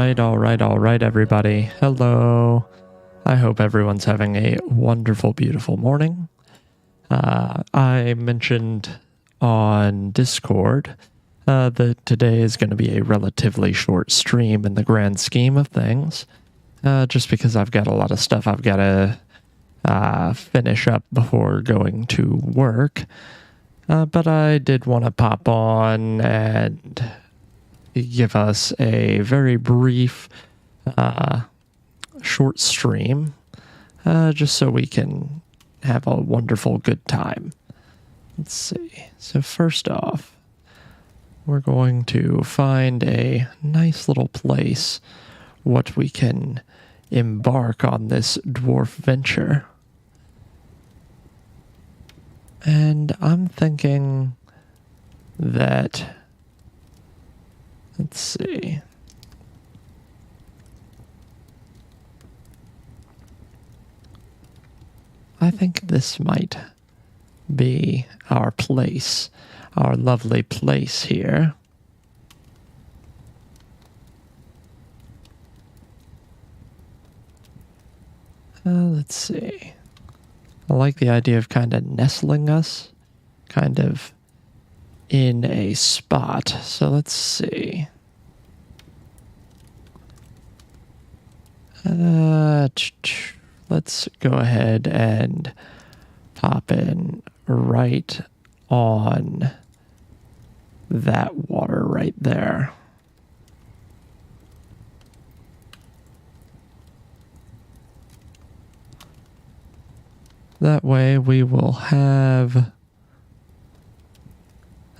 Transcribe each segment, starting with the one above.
all right, everybody. Hello. I hope everyone's having a wonderful, beautiful morning. I mentioned on Discord that today is going to be a relatively short stream in the grand scheme of things, just because I've got a lot of stuff I've got to finish up before going to work. But I did want to pop on and give us a very brief, short stream, just so we can have a wonderful, good time. Let's see. So first off, we're going to find a nice little place what we can embark on this dwarf venture. And I'm thinking that, let's see. I think this might be our place, our lovely place here. Let's see. I like the idea of kind of nestling us, kind of in a spot. So let's see. Let's go ahead and pop in right on that water right there. That way we will have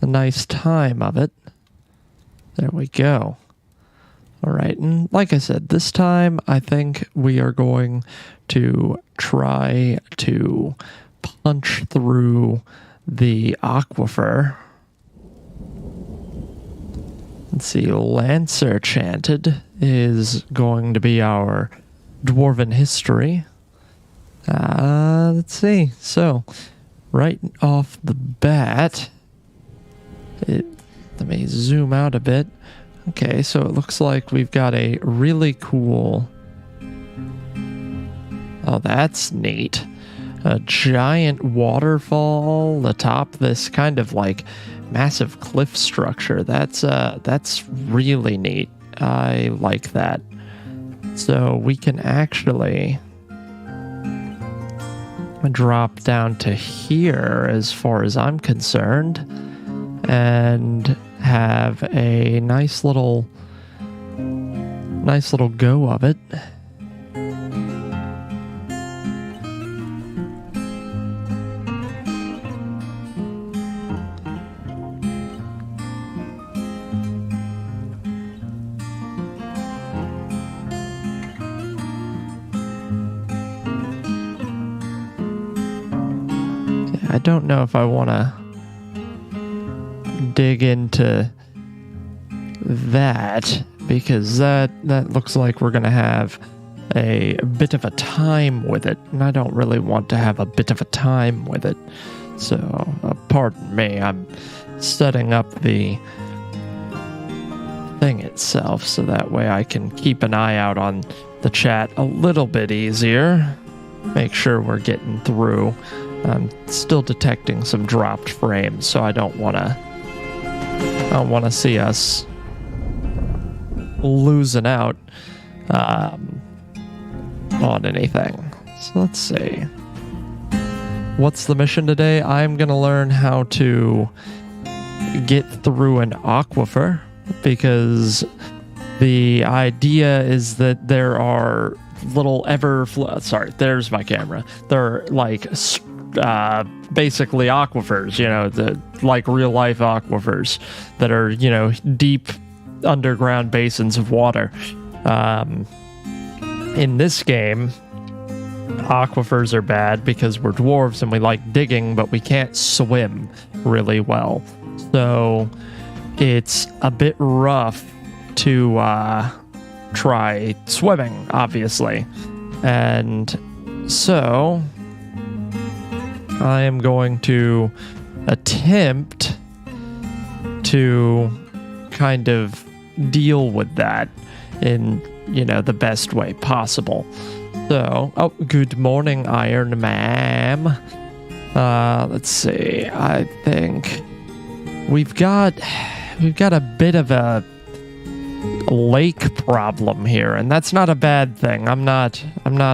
a nice time of it. There we go. All right, and like I said, this time I think we are going to try to punch through the aquifer. Let's see, Lancer Chanted is going to be our dwarven history. Let's see. So, right off the bat, let me zoom out a bit. Okay, so it looks like we've got a really cool... Oh, that's neat. A giant waterfall atop this kind of like massive cliff structure. That's really neat. I like that. So we can actually drop down to here as far as I'm concerned and have a nice little go of it. I don't know if I want to dig into that, because that looks like we're going to have a bit of a time with it, and I don't really want to have a bit of a time with it. So, pardon me, I'm setting up the thing itself so that way I can keep an eye out on the chat a little bit easier. Make sure we're getting through. I'm still detecting some dropped frames, so I don't want to see us losing out on anything. So let's see. What's the mission today? I'm going to learn how to get through an aquifer, because the idea is that there are little there's my camera. They're like basically aquifers, like real life aquifers that are, deep underground basins of water. In this game, aquifers are bad because we're dwarves and we like digging, but we can't swim really well. So it's a bit rough to try swimming, obviously. And so I am going to attempt to kind of deal with that in, the best way possible. So, good morning, Iron Ma'am. Let's see. I think we've got a bit of a lake problem here, and that's not a bad thing. I'm not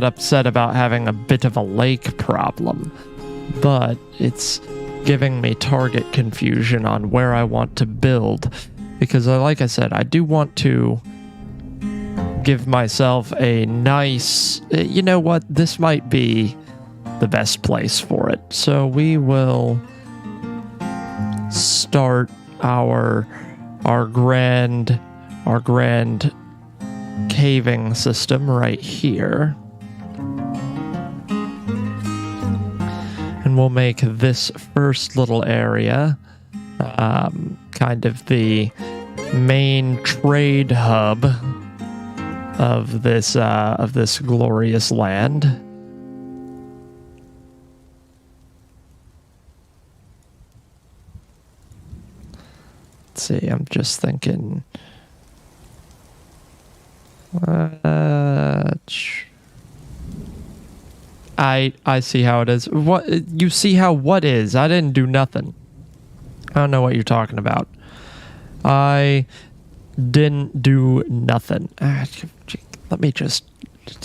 upset about having a bit of a lake problem, but it's giving me target confusion on where I want to build, because like I said, I do want to give myself a nice, you know what, this might be the best place for it. So we will start our grand caving system right here. And we'll make this first little area kind of the main trade hub of this glorious land. Let's see, I'm just thinking. I see how it is. What you see how what is? I didn't do nothing. I don't know what you're talking about. I didn't do nothing. Let me just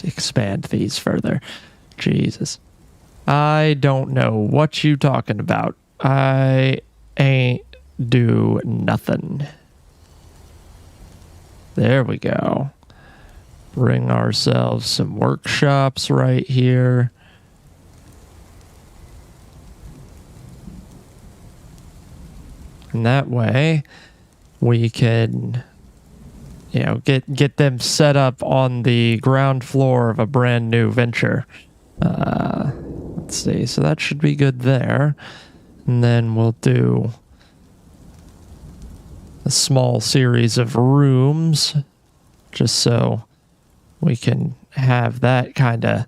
expand these further. Jesus. I don't know what you talking about. I ain't do nothing. There we go. Bring ourselves some workshops right here. And that way we can, get them set up on the ground floor of a brand new venture. Let's see. So that should be good there. And then we'll do a small series of rooms just so we can have that kind of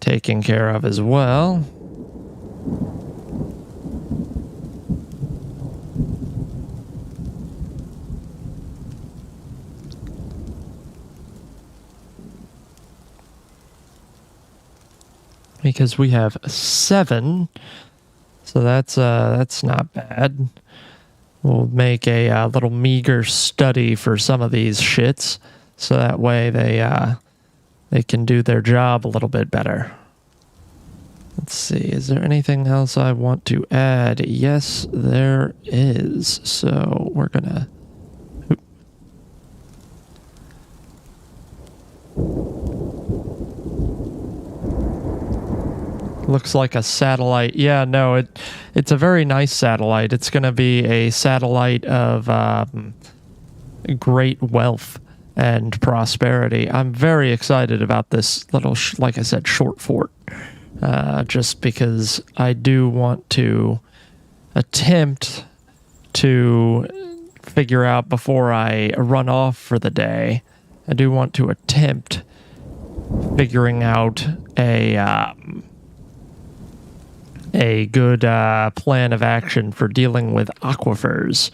taken care of as well. Because we have 7, so that's not bad. We'll make a little meager study for some of these shits, so that way they can do their job a little bit better. Let's see, is there anything else I want to add? Yes, there is. So we're gonna... Looks like a satellite. Yeah, no, it's a very nice satellite. It's going to be a satellite of great wealth and prosperity. I'm very excited about this little, like I said, short fort. Just because I do want to attempt to figure out before I run off for the day. I do want to attempt figuring out a good plan of action for dealing with aquifers,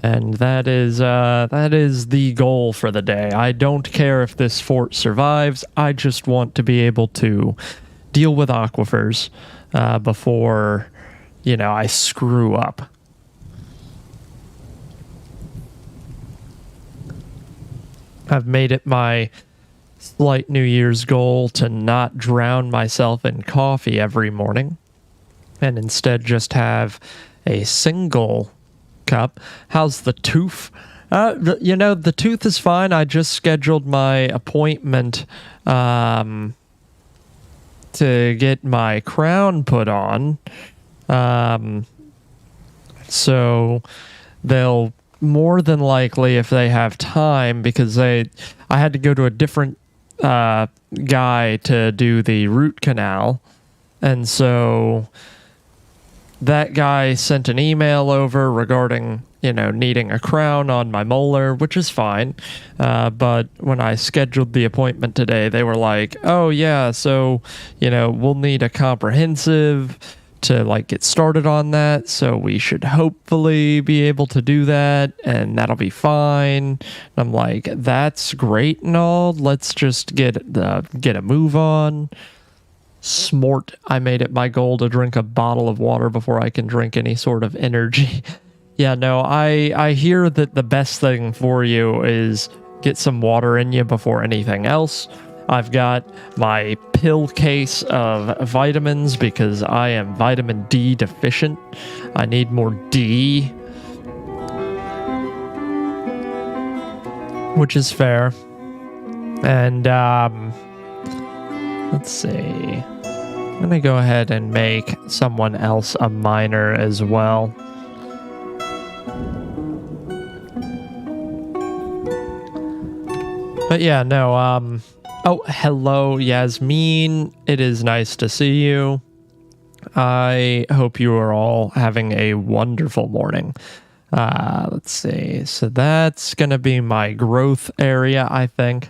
and that is the goal for the day. I don't care if this fort survives. I just want to be able to deal with aquifers before I screw up. I've made it my slight New Year's goal to not drown myself in coffee every morning, and instead just have a single cup. How's the tooth? The tooth is fine. I just scheduled my appointment to get my crown put on. So they'll more than likely, if they have time, because I had to go to a different guy to do the root canal, and so that guy sent an email over regarding, needing a crown on my molar, which is fine. But when I scheduled the appointment today, they were like, oh yeah, so, we'll need a comprehensive to like get started on that, so we should hopefully be able to do that, and that'll be fine. And I'm like, that's great and all, let's just get a move on. Smart. I made it my goal to drink a bottle of water before I can drink any sort of energy. Yeah, no, I hear that the best thing for you is get some water in you before anything else. I've got my pill case of vitamins because I am vitamin D deficient. I need more D, which is fair. And let's see. I'm gonna go ahead and make someone else a miner as well. But yeah, no, oh, hello, Yasmin. It is nice to see you. I hope you are all having a wonderful morning. Let's see. So that's going to be my growth area, I think.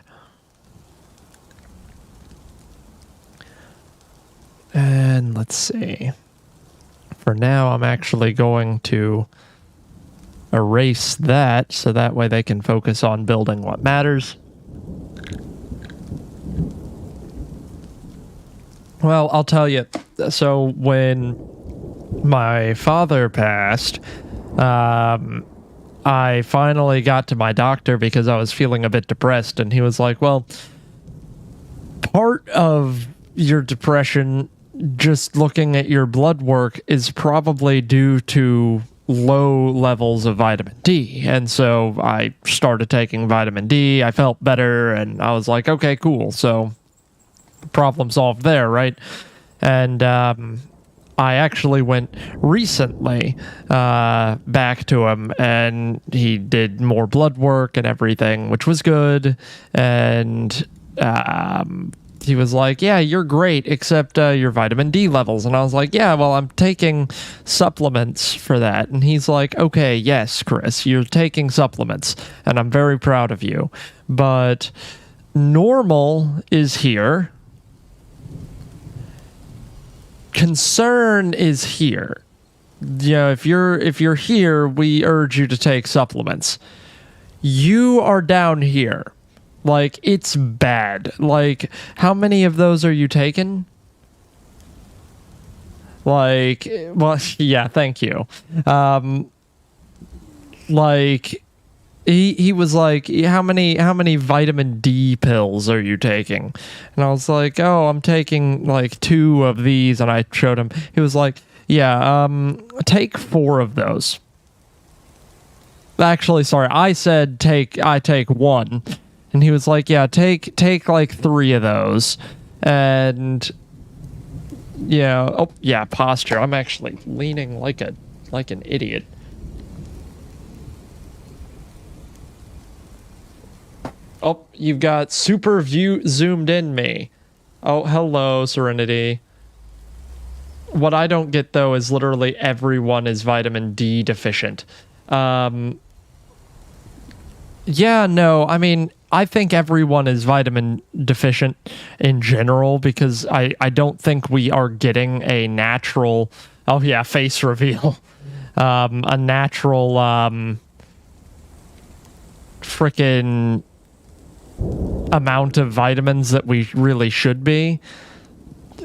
And let's see. For now, I'm actually going to erase that so that way they can focus on building what matters. Well, I'll tell you. So when my father passed, I finally got to my doctor because I was feeling a bit depressed, and he was like, well, part of your depression, just looking at your blood work, is probably due to low levels of vitamin D. And so I started taking vitamin D. I felt better, and I was like, okay, cool. So problem solved there, right? And I actually went recently back to him, and he did more blood work and everything, which was good. And he was like, yeah, you're great, except your vitamin D levels. And I was like, yeah, well, I'm taking supplements for that. And he's like, okay, yes, Chris, you're taking supplements, and I'm very proud of you. But normal is here. Concern is here. You know, if you're here, we urge you to take supplements. You are down here. Like, it's bad. Like, how many of those are you taking? Like, well, yeah, thank you. Like, he was like, how many vitamin D pills are you taking? And I was like, oh, I'm taking like 2 of these. And I showed him. He was like, yeah, take 4 of those. Actually, sorry, I said I take 1. And he was like, yeah, take like 3 of those. And yeah, oh yeah, posture. I'm actually leaning like an idiot. Oh, you've got super view zoomed in me. Oh, hello, Serenity. What I don't get, though, is literally everyone is vitamin D deficient. Yeah, no, I mean, I think everyone is vitamin deficient in general because I don't think we are getting a natural... Oh, yeah, face reveal. A natural frickin' amount of vitamins that we really should be.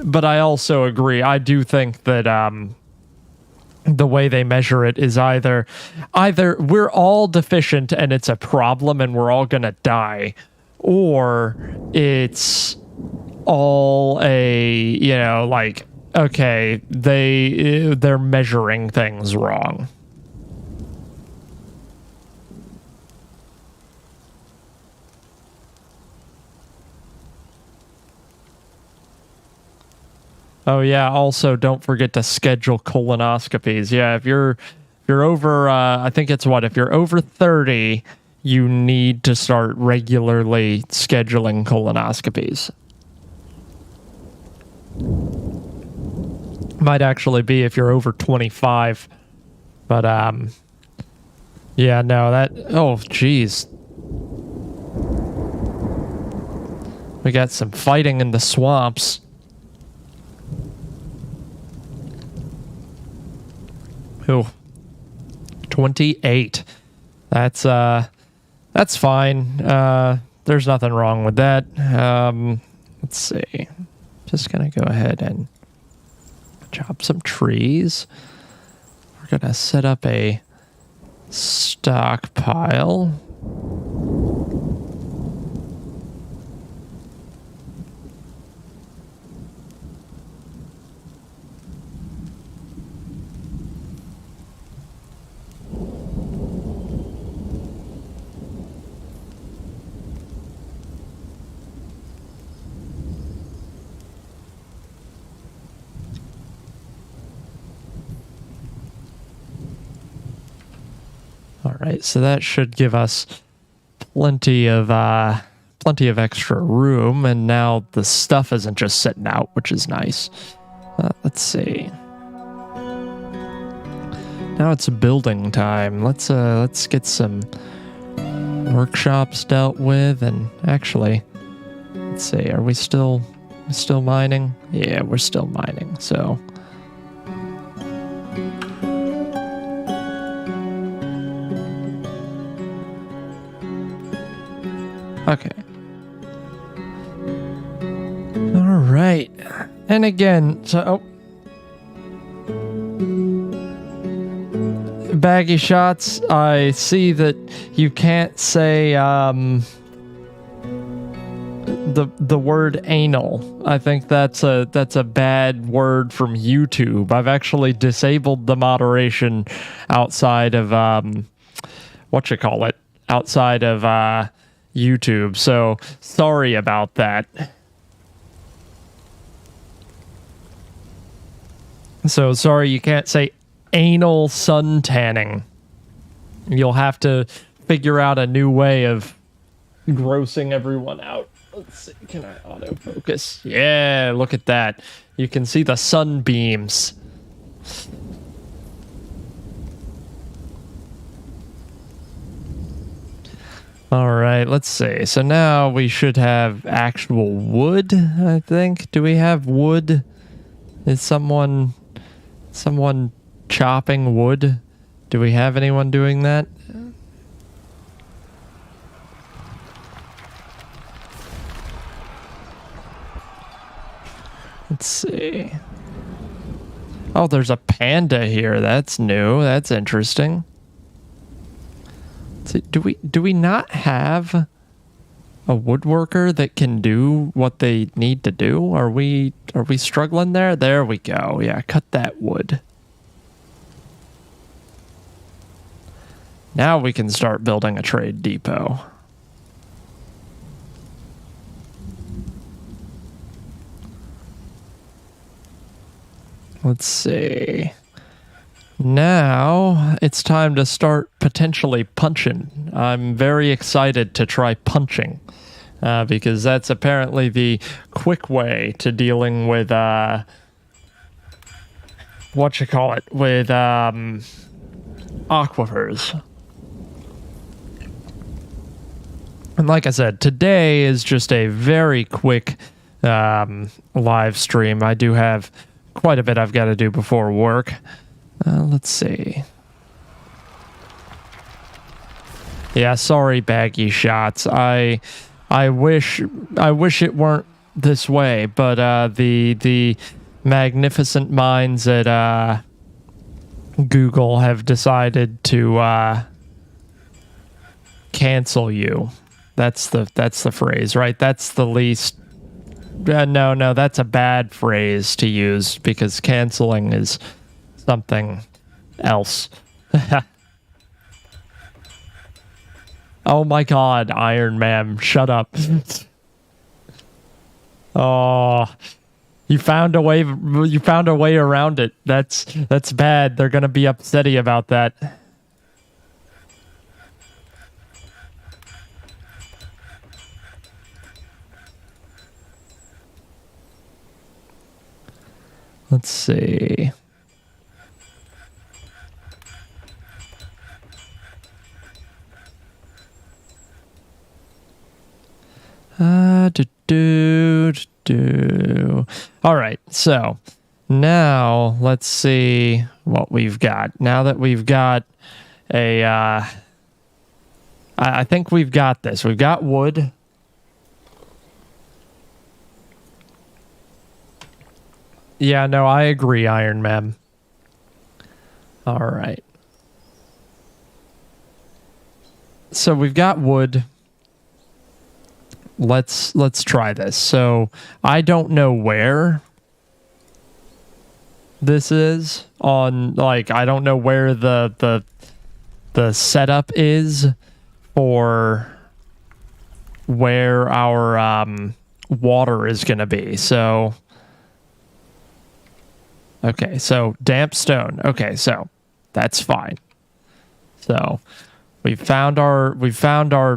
But I also agree. I do think that the way they measure it is either we're all deficient and it's a problem and we're all gonna die, or it's all a, you know, like, okay, they're measuring things wrong. Oh yeah, also don't forget to schedule colonoscopies. Yeah, if you're over I think it's if you're over 30, you need to start regularly scheduling colonoscopies. Might actually be if you're over 25. But yeah, no, oh geez. We got some fighting in the swamps. Ooh, 28. That's fine. There's nothing wrong with that. Let's see. Just gonna go ahead and chop some trees. We're gonna set up a stockpile. All right, so that should give us plenty of extra room, and now the stuff isn't just sitting out, which is nice. Let's see. Now it's building time. Let's get some workshops dealt with, and actually, let's see. Are we still mining? Yeah, we're still mining. So. Okay. All right. And again, so baggy shots, I see that you can't say the word anal. I think that's a bad word from YouTube. I've actually disabled the moderation outside of outside of YouTube, so sorry about that. So sorry you can't say anal sun tanning. You'll have to figure out a new way of grossing everyone out. Let's see, can I autofocus? Yeah, look at that. You can see the sunbeams. All right, let's see. So now we should have actual wood, I think. Do we have wood? Is someone chopping wood? Do we have anyone doing that? Let's see. Oh, there's a panda here. That's new. That's interesting. So do we not have a woodworker that can do what they need to do? Are we struggling there? There we go. Yeah, cut that wood. Now we can start building a trade depot. Let's see. Now it's time to start potentially punching. I'm very excited to try punching because that's apparently the quick way to dealing with with aquifers. And like I said, today is just a very quick live stream. I do have quite a bit I've got to do before work. Let's see. Yeah, sorry, baggy shots. I wish it weren't this way, but the magnificent minds at Google have decided to cancel you. That's the phrase, right? That's the least. No, that's a bad phrase to use because canceling is something else. Oh my God, Iron Man, shut up. Oh, you found a way around it. That's bad. They're gonna be upsetty about that. Let's see. All right, so Now, let's see what we've got. Now that we've got a... I think we've got this. We've got wood. Yeah, no, I agree, Iron Man. All right. So we've got wood. Let's try this. So I don't know where this is on, like, I don't know where the setup is for where our water is going to be. So okay, so damp stone. Okay, so that's fine. So we found our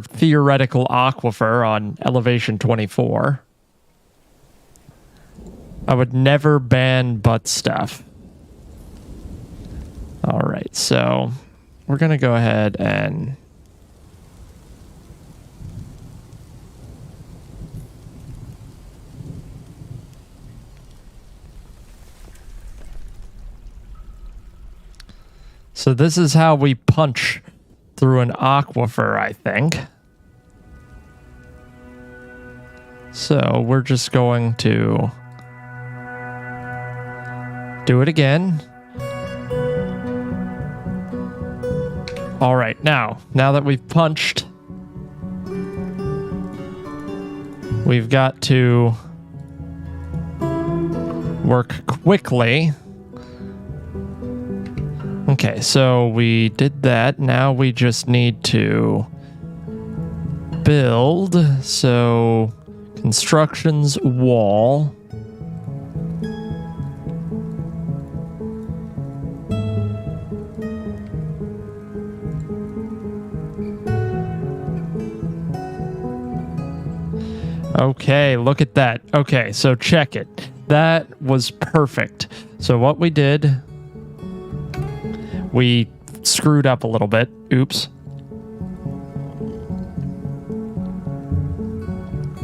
theoretical aquifer on elevation 24. I would never ban butt stuff. All right, so we're gonna go ahead and so this is how we punch through an aquifer, I think. So we're just going to do it again. All right, now that we've punched, we've got to work quickly. Okay, so we did that. Now we just need to build. So constructions wall. Okay, look at that. Okay, so check it. That was perfect. So what we did, we screwed up a little bit. Oops.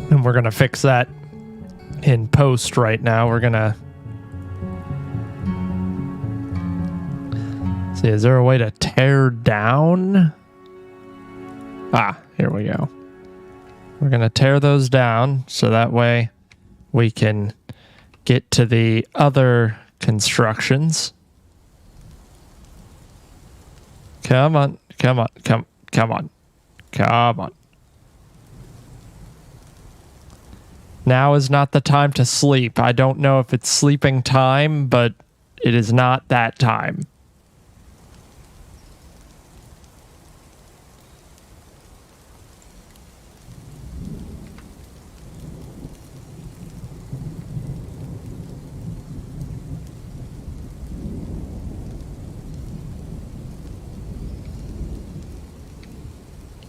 And we're going to fix that in post right now. We're going to see, is there a way to tear down? Ah, here we go. We're going to tear those down so that way we can get to the other constructions. Come on, come on, come on, come on. Now is not the time to sleep. I don't know if it's sleeping time, but it is not that time.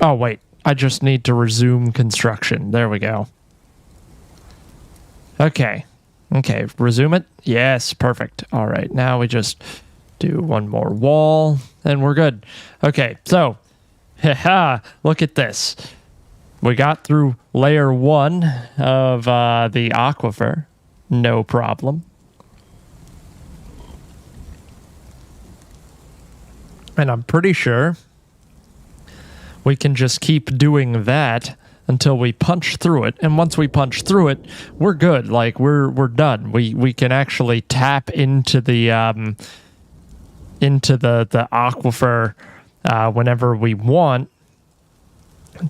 Oh, wait. I just need to resume construction. There we go. Okay. Okay. Resume it. Yes. Perfect. All right. Now we just do one more wall and we're good. Okay. So, look at this. We got through layer 1 of the aquifer. No problem. And I'm pretty sure we can just keep doing that until we punch through it. And once we punch through it, we're good. Like we're done. We can actually tap into the aquifer whenever we want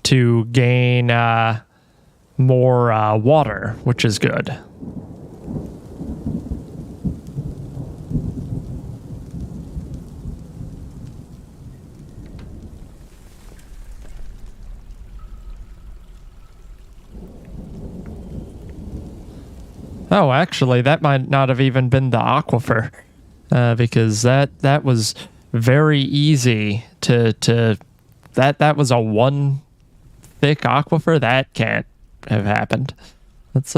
to gain more water, which is good. Oh, actually, that might not have even been the aquifer, because that was very easy to that was a 1 thick aquifer. That can't have happened. Let's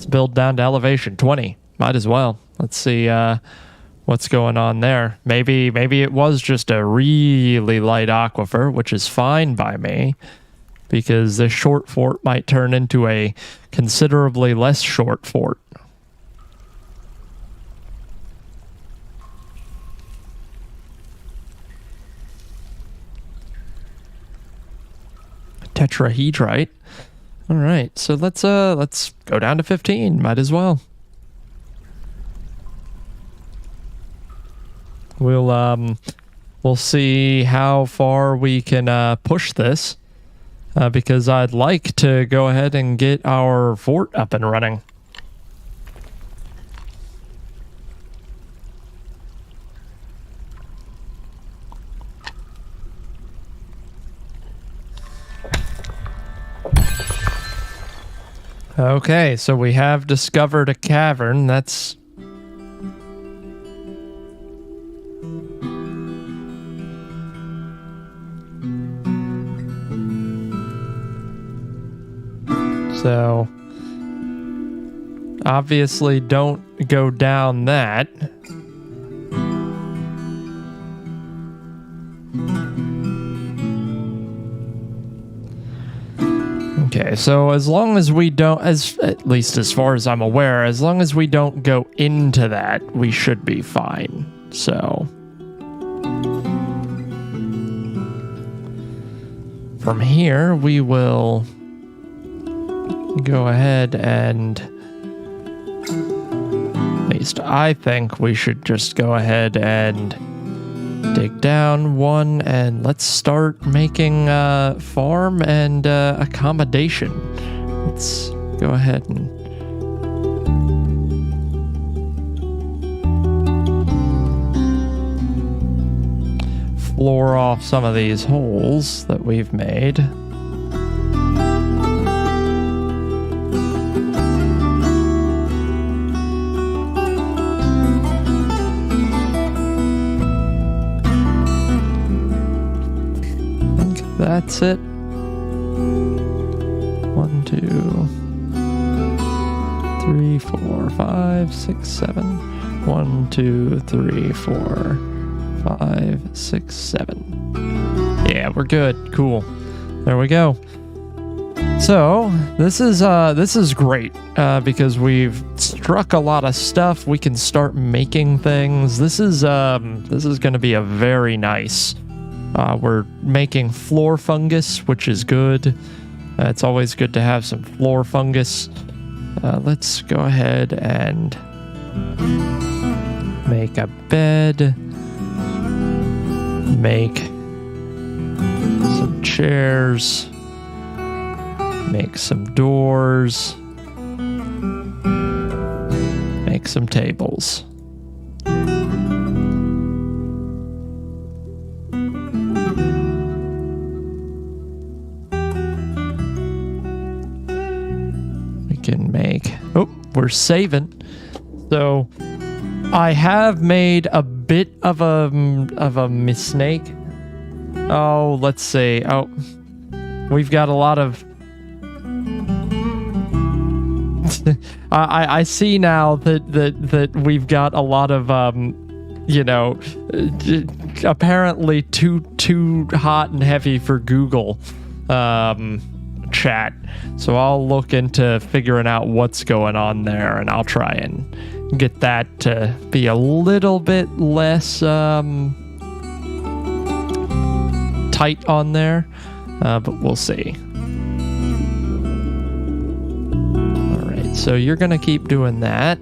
build down to elevation 20. Might as well. Let's see what's going on there. Maybe it was just a really light aquifer, which is fine by me, because this short fort might turn into a considerably less short fort. tetrahedrite. All right, so let's go down to 15. Might as well. We'll see how far we can push this, because I'd like to go ahead and get our fort up and running. Okay, so we have discovered a cavern. That's... So... obviously don't go down that. Okay, so as long as we don't, at least as far as I'm aware, as long as we don't go into that, we should be fine. So from here, we will go ahead and, at least I think we should just go ahead and dig down one, and let's start making farm and accommodation. Let's go ahead and floor off some of these holes that we've made. That's it. 1, 2, 3, 4, 5, 6, 7. 1, 2, 3, 4, 5, 6, 7. Yeah, we're good. Cool. There we go. So this is great because we've struck a lot of stuff. We can start making things. This is going to be a very nice. We're making floor fungus, which is good. It's always good to have some floor fungus. Let's go ahead and make a bed. Make some chairs. Make some doors. Make some tables. Can make, oh, we're saving. So I have made a bit of a mistake. Oh, let's see. Oh, we've got a lot of I see now that we've got a lot of apparently too hot and heavy for Google chat. So I'll look into figuring out what's going on there, and I'll try and get that to be a little bit less tight on there, but we'll see. All right, so you're gonna keep doing that.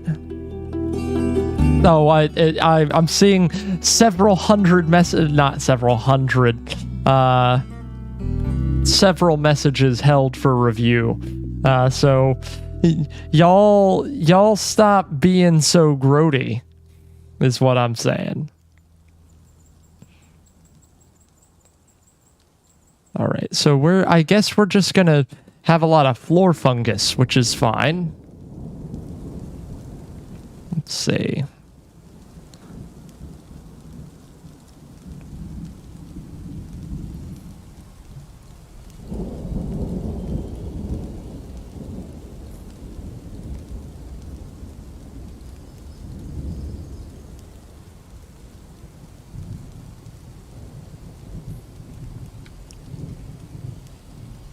Oh, I'm seeing several hundred several messages held for review. So y'all stop being so grody, is what I'm saying. All right, so I guess we're just gonna have a lot of floor fungus, which is fine. Let's see.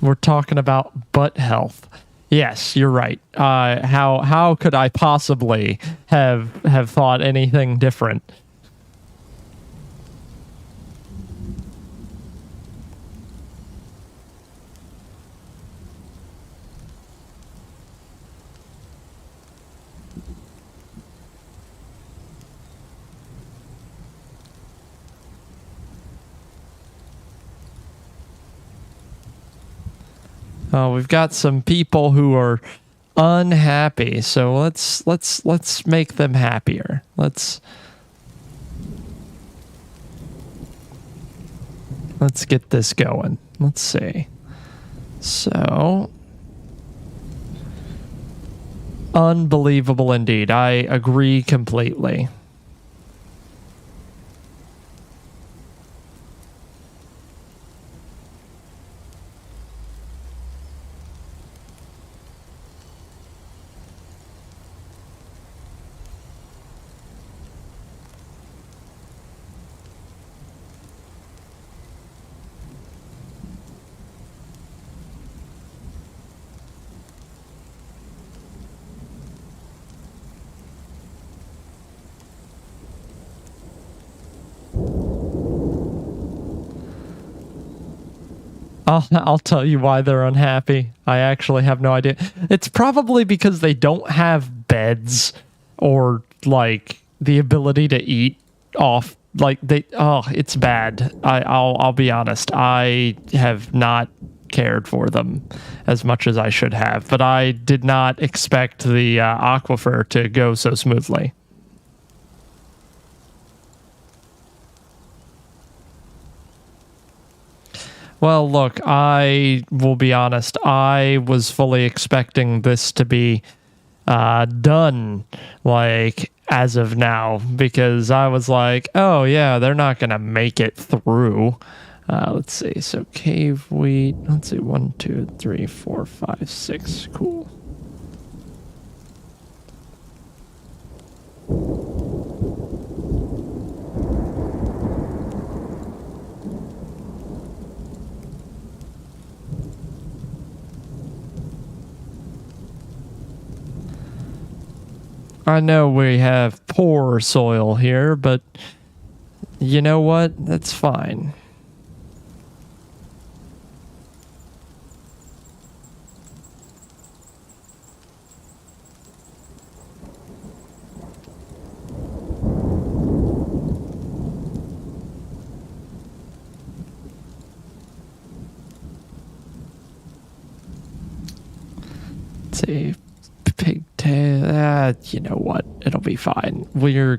We're talking about butt health. Yes, you're right. How could I possibly have thought anything different? Oh, we've got some people who are unhappy, so let's make them happier. Let's get this going. Let's see. So, unbelievable indeed. I agree completely. I'll tell you why they're unhappy. I actually have no idea. It's probably because they don't have beds or like the ability to eat off. Like it's bad. I'll be honest. I have not cared for them as much as I should have, but I did not expect the aquifer to go so smoothly. Well, look, I will be honest. I was fully expecting this to be done, like, as of now, because I was like, oh, yeah, they're not going to make it through. Let's see. So, cave wheat. Let's see. 1, 2, 3, 4, 5, 6. Cool. I know we have poor soil here, but you know what? That's fine. Let's see. Pigtail. You know what? It'll be fine. We're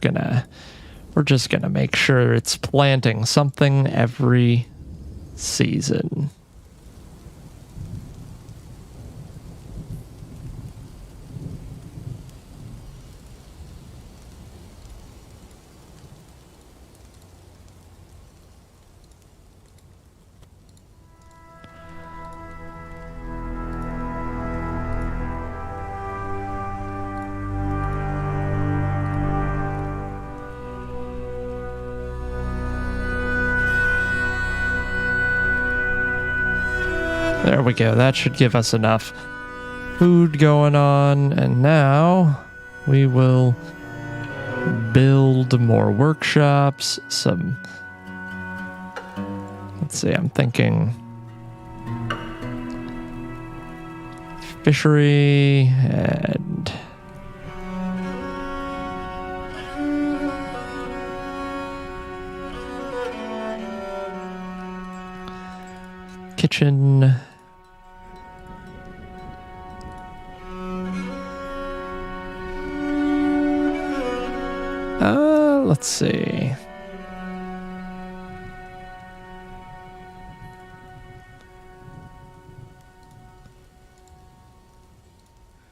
just gonna make sure it's planting something every season. There we go. That should give us enough food going on. And now we will build more workshops. Let's see, I'm thinking fishery and kitchen. Let's see. I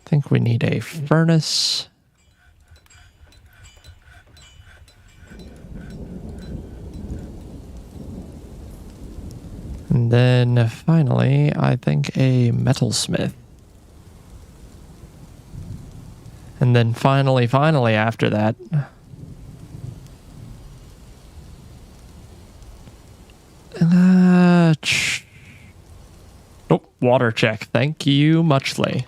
think we need a furnace. And then finally, I think a metalsmith. And then finally after that, nope, water check. Thank you muchly.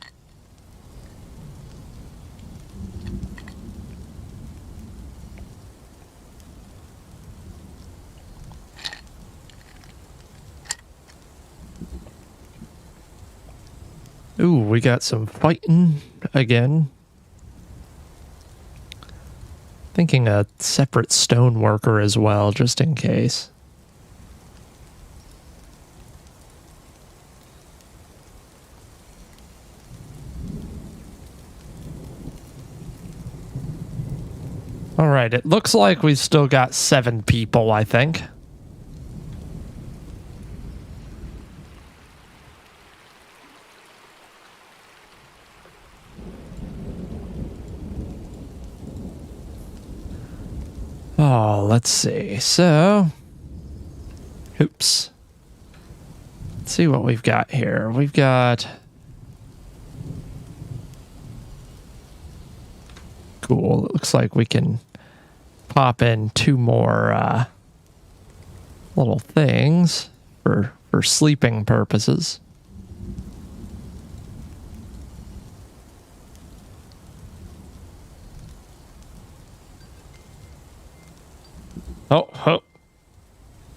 Ooh, we got some fighting again. Thinking a separate stone worker as well, just in case. All right, it looks like we've still got 7 people, I think. Oh, let's see. So, oops. Let's see what we've got here. We've got... Cool. It looks like we can pop in 2 more little things for sleeping purposes.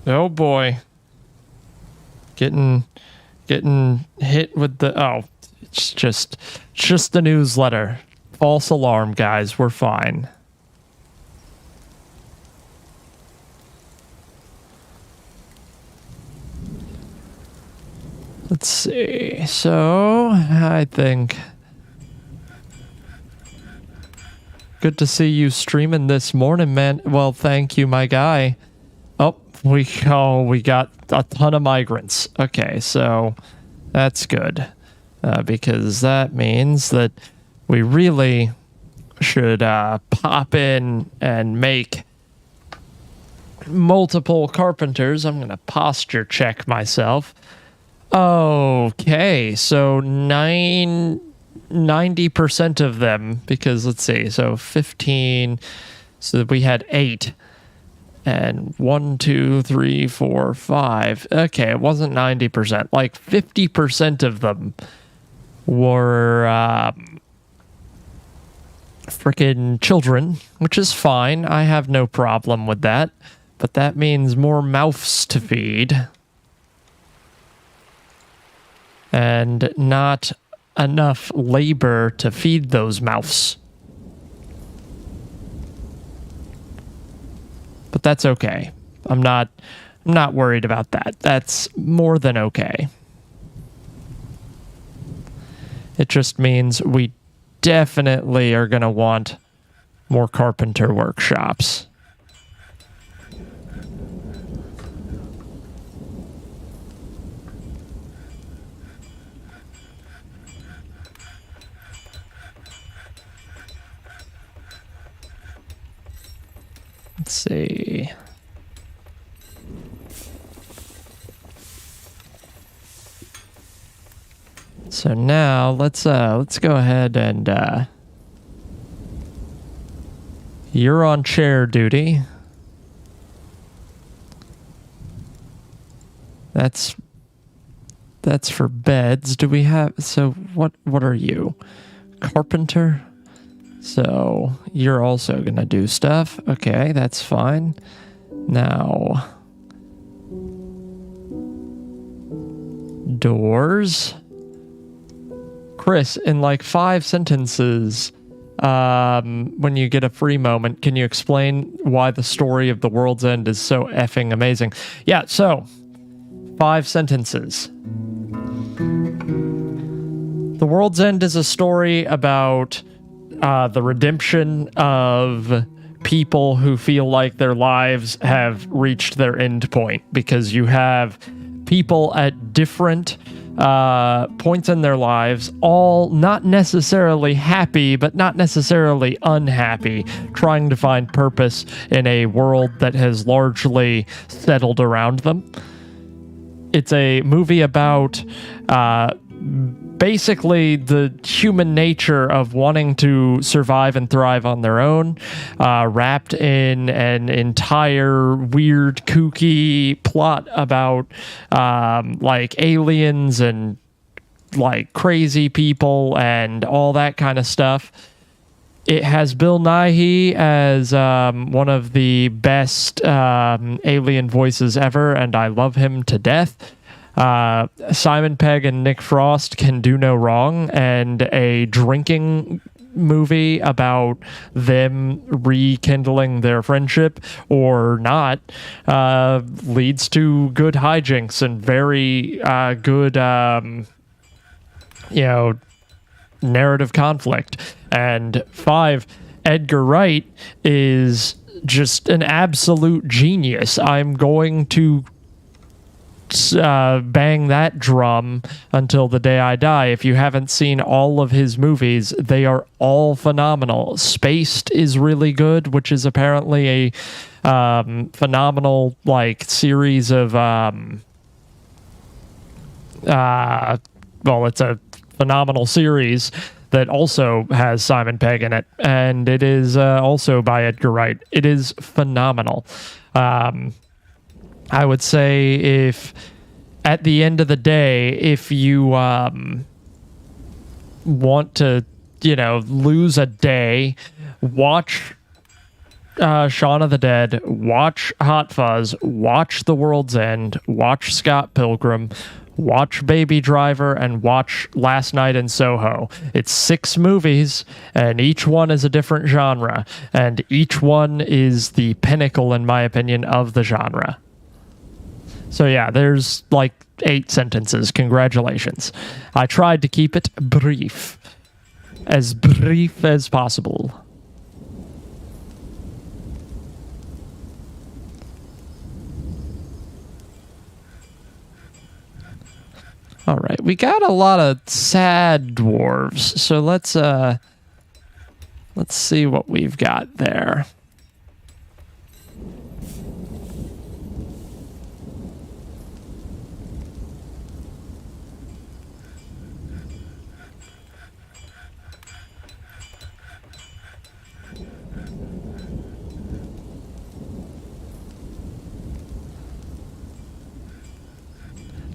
Oh boy. Getting hit with the... Oh, it's just the newsletter. False alarm, guys. We're fine. Let's see. So, I think... Good to see you streaming this morning, man. Well, thank you, my guy. Oh, we got a ton of migrants. Okay, so that's good. Because that means that we really should pop in and make multiple carpenters. I'm going to posture check myself. Okay, so 90% of them, because let's see, so 15, so we had 8. And 1, 2, 3, 4, 5. Okay, it wasn't 90%. Like 50% of them were freaking children, which is fine. I have no problem with that. But that means more mouths to feed. And not enough labor to feed those mouths. But that's okay. I'm not worried about that. That's more than okay. It just means we definitely are going to want more carpenter workshops. Let's see. So now let's go ahead and you're on chair duty. That's for beds. Do we have... So what are you? Carpenter? So you're also going to do stuff. Okay, that's fine. Now, doors. Chris, in like 5 sentences, when you get a free moment, can you explain why the story of the World's End is so effing amazing? Yeah, so 5 sentences. The World's End is a story about the redemption of people who feel like their lives have reached their end point, because you have people at different points in their lives, all not necessarily happy, but not necessarily unhappy, trying to find purpose in a world that has largely settled around them. It's a movie about basically the human nature of wanting to survive and thrive on their own, wrapped in an entire weird, kooky plot about like aliens and like crazy people and all that kind of stuff. It has Bill Nighy as one of the best alien voices ever, and I love him to death. Simon Pegg and Nick Frost can do no wrong, and a drinking movie about them rekindling their friendship or not leads to good hijinks and very good narrative conflict. And 5, Edgar Wright is just an absolute genius. I'm going to bang that drum until the day I die. If you haven't seen all of his movies, they are all phenomenal. Spaced is really good, which is apparently a phenomenal like series of it's a phenomenal series that also has Simon Pegg in it, and it is also by Edgar Wright. It is phenomenal. I would say if at the end of the day, if you want to, lose a day, watch Shaun of the Dead, watch Hot Fuzz, watch The World's End, watch Scott Pilgrim, watch Baby Driver, and watch Last Night in Soho. It's 6 movies, and each one is a different genre, and each one is the pinnacle, in my opinion, of the genre. So yeah, there's like 8 sentences. Congratulations. I tried to keep it brief. As brief as possible. All right, we got a lot of sad dwarves, so let's see what we've got there.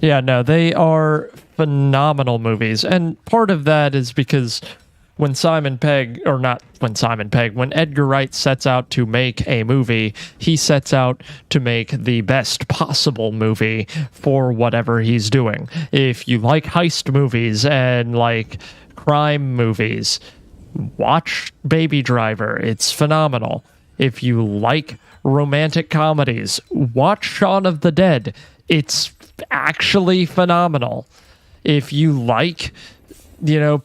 Yeah, no, they are phenomenal movies. And part of that is because when Edgar Wright sets out to make a movie, he sets out to make the best possible movie for whatever he's doing. If you like heist movies and like crime movies, watch Baby Driver. It's phenomenal. If you like romantic comedies, watch Shaun of the Dead. It's actually phenomenal. If you like,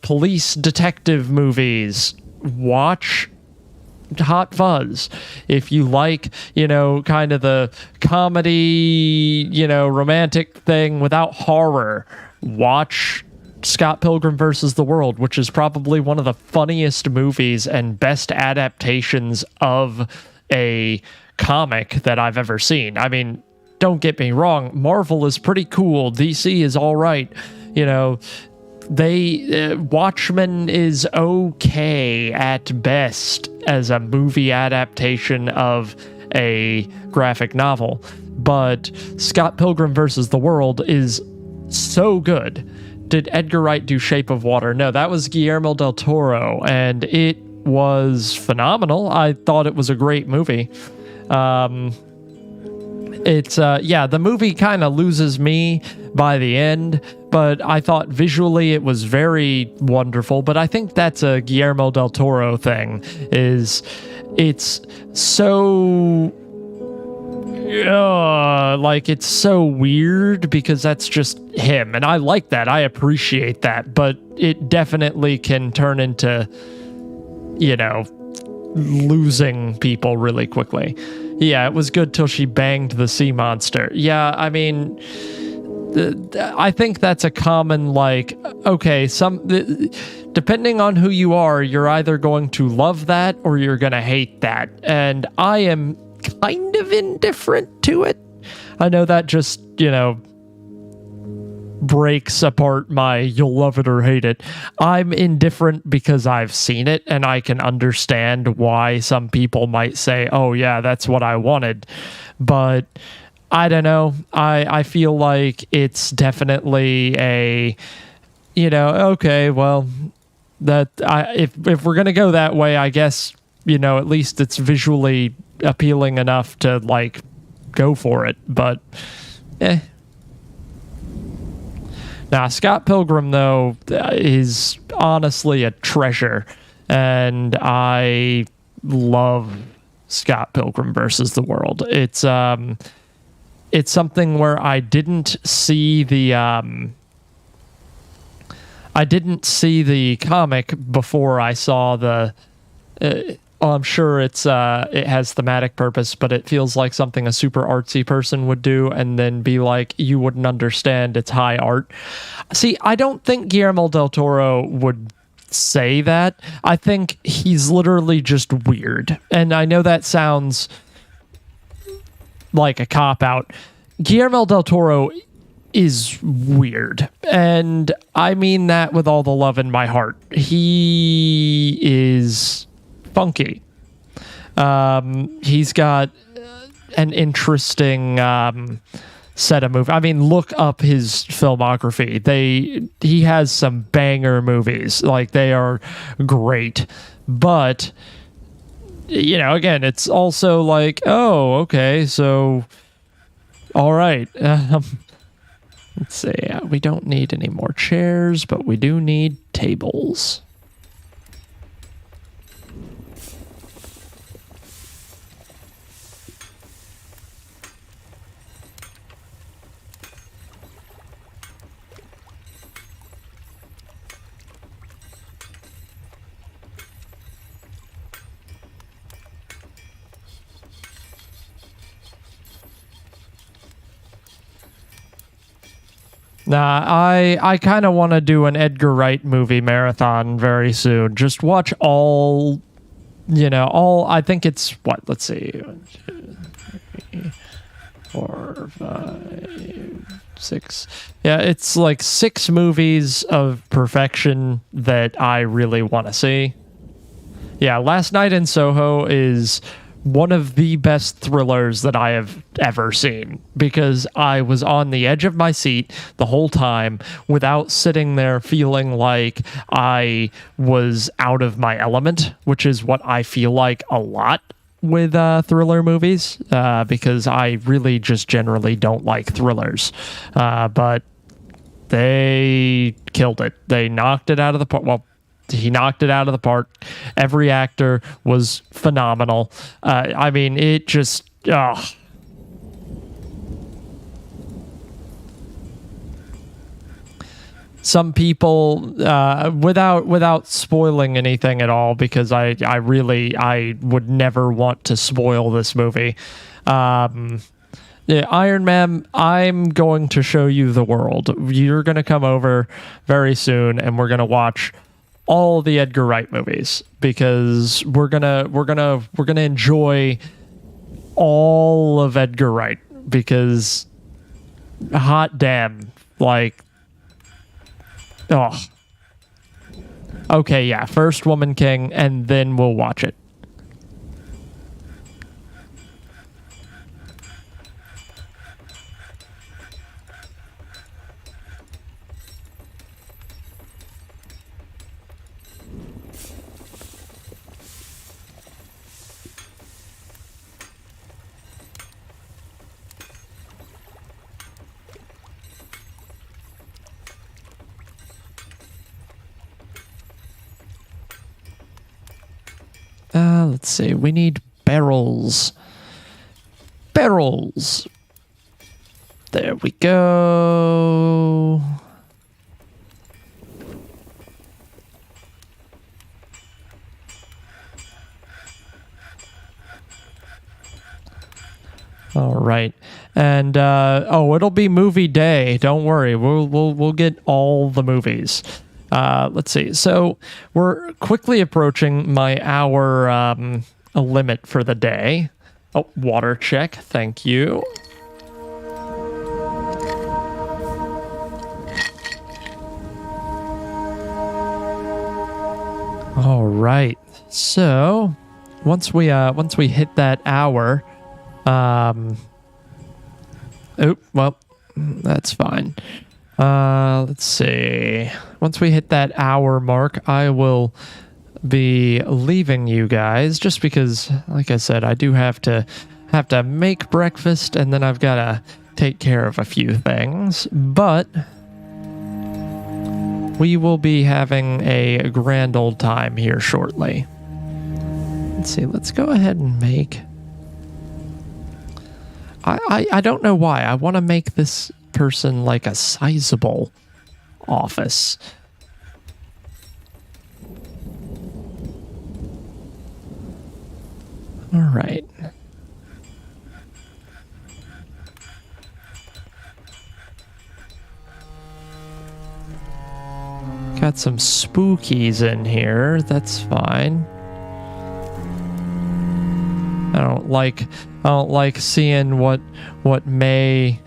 police detective movies, watch Hot Fuzz. If you like, kind of the comedy, romantic thing without horror, watch Scott Pilgrim versus the World, which is probably one of the funniest movies and best adaptations of a comic that I've ever seen. I mean, don't get me wrong, Marvel is pretty cool. DC is all right. Watchmen is okay at best as a movie adaptation of a graphic novel. But Scott Pilgrim versus the World is so good. Did Edgar Wright do Shape of Water? No, that was Guillermo del Toro, and it was phenomenal. I thought it was a great movie. The movie kind of loses me by the end, but I thought visually it was very wonderful. But I think that's a Guillermo del Toro thing, is it's so it's so weird because that's just him, and I like that. I appreciate that, but it definitely can turn into losing people really quickly. Yeah, it was good till she banged the sea monster. Yeah, I mean, I think that's a common, depending on who you are, you're either going to love that or you're going to hate that. And I am kind of indifferent to it. I know that just, breaks apart my you'll love it or hate it. I'm indifferent because I've seen it and I can understand why some people might say, oh yeah, that's what I wanted. But I don't know. I feel like it's definitely a, okay, well, if we're gonna go that way, I guess, at least it's visually appealing enough to go for it. But Now, Scott Pilgrim, though, is honestly a treasure, and I love Scott Pilgrim versus the World. It's something where I didn't see the comic before I saw the I'm sure it has thematic purpose, but it feels like something a super artsy person would do and then be like, you wouldn't understand, it's high art. See, I don't think Guillermo del Toro would say that. I think he's literally just weird. And I know that sounds like a cop-out. Guillermo del Toro is weird, and I mean that with all the love in my heart. He is funky. He's got an interesting set of movies. I mean, look up his filmography. He has some banger movies. Like, they are great. But, you know, again, it's also like, oh, okay, so all right. Let's see. We don't need any more chairs, but we do need tables. Nah, I kind of want to do an Edgar Wright movie marathon very soon. Just watch all, I think it's, what, let's see. 1, 2, 3, 4, 5, 6. Yeah, it's like 6 movies of perfection that I really want to see. Yeah, Last Night in Soho is one of the best thrillers that I have ever seen, because I was on the edge of my seat the whole time without sitting there feeling like I was out of my element, which is what I feel like a lot with thriller movies, because I really just generally don't like thrillers. But they killed it. They knocked it out of the park. Well, he knocked it out of the park. Every actor was phenomenal. I mean, it just... Some people, without spoiling anything at all, because I would never want to spoil this movie. Yeah, Iron Man, I'm going to show you the world. You're going to come over very soon, and we're going to watch all the Edgar Wright movies, because we're gonna enjoy all of Edgar Wright, because hot damn, like, oh, okay, yeah, first Woman King, and then we'll watch it. Let's see. We need barrels. Barrels. There we go. All right. And it'll be movie day. Don't worry. We'll get all the movies. Let's see. So we're quickly approaching my hour limit for the day. Oh, water check. Thank you. All right. So once we hit that hour, well, that's fine. Let's see. Once we hit that hour mark, I will be leaving you guys, just because, like I said, I do have to make breakfast, and then I've got to take care of a few things. But we will be having a grand old time here shortly. Let's see. Let's go ahead and make... I don't know why. I want to make this person like a sizable office. All right. Got some spookies in here. That's fine. I don't like seeing what may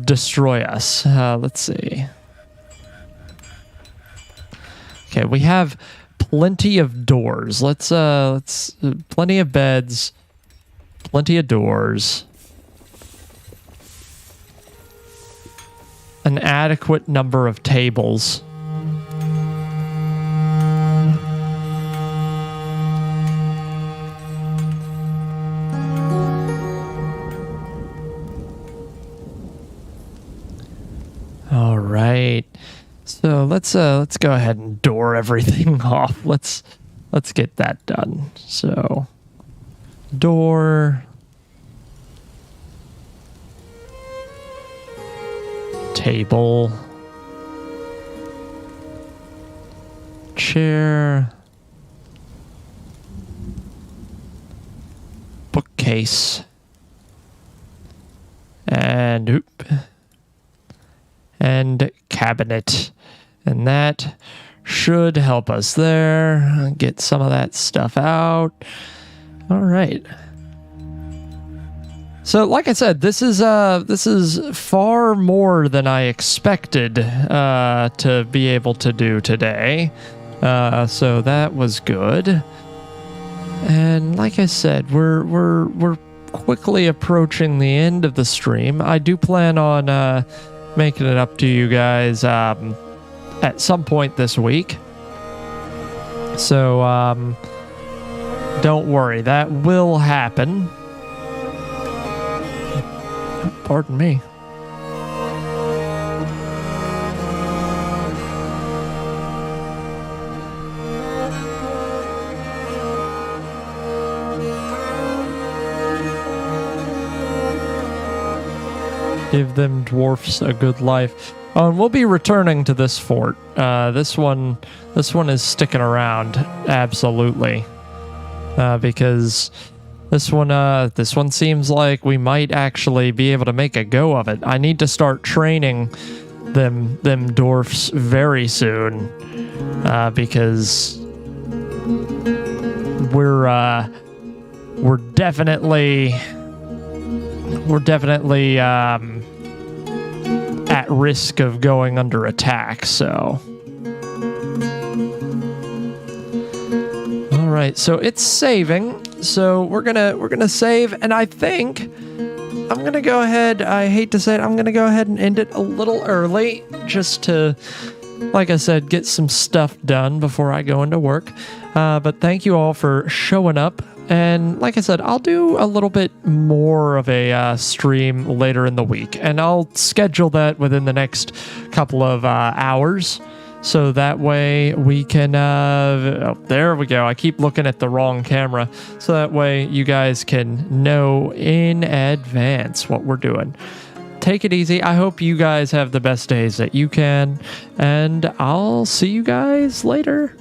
destroy us. Let's see. Okay, we have plenty of doors. Let's plenty of beds, plenty of doors. An adequate number of tables. All right. So let's go ahead and door everything off. Let's get that done. So door, table, chair, bookcase, and cabinet. And that should help us there. Get some of that stuff out. All right. So, like I said, this is far more than I expected to be able to do today. So that was good. And like I said, we're quickly approaching the end of the stream. I do plan on making it up to you guys at some point this week. So don't worry, that will happen. Pardon me. Give them dwarfs a good life. Oh, and we'll be returning to this fort. This one is sticking around, absolutely, because this one seems like we might actually be able to make a go of it. I need to start training them dwarfs very soon, because we're definitely at risk of going under attack, so. All right, so it's saving. So we're gonna save, and I think I'm gonna go ahead. I hate to say it, I'm gonna go ahead and end it a little early, just to, like I said, get some stuff done before I go into work. But thank you all for showing up. And like I said, I'll do a little bit more of a stream later in the week, and I'll schedule that within the next couple of hours, so that way we can, oh, there we go. I keep looking at the wrong camera, so that way you guys can know in advance what we're doing. Take it easy. I hope you guys have the best days that you can, and I'll see you guys later.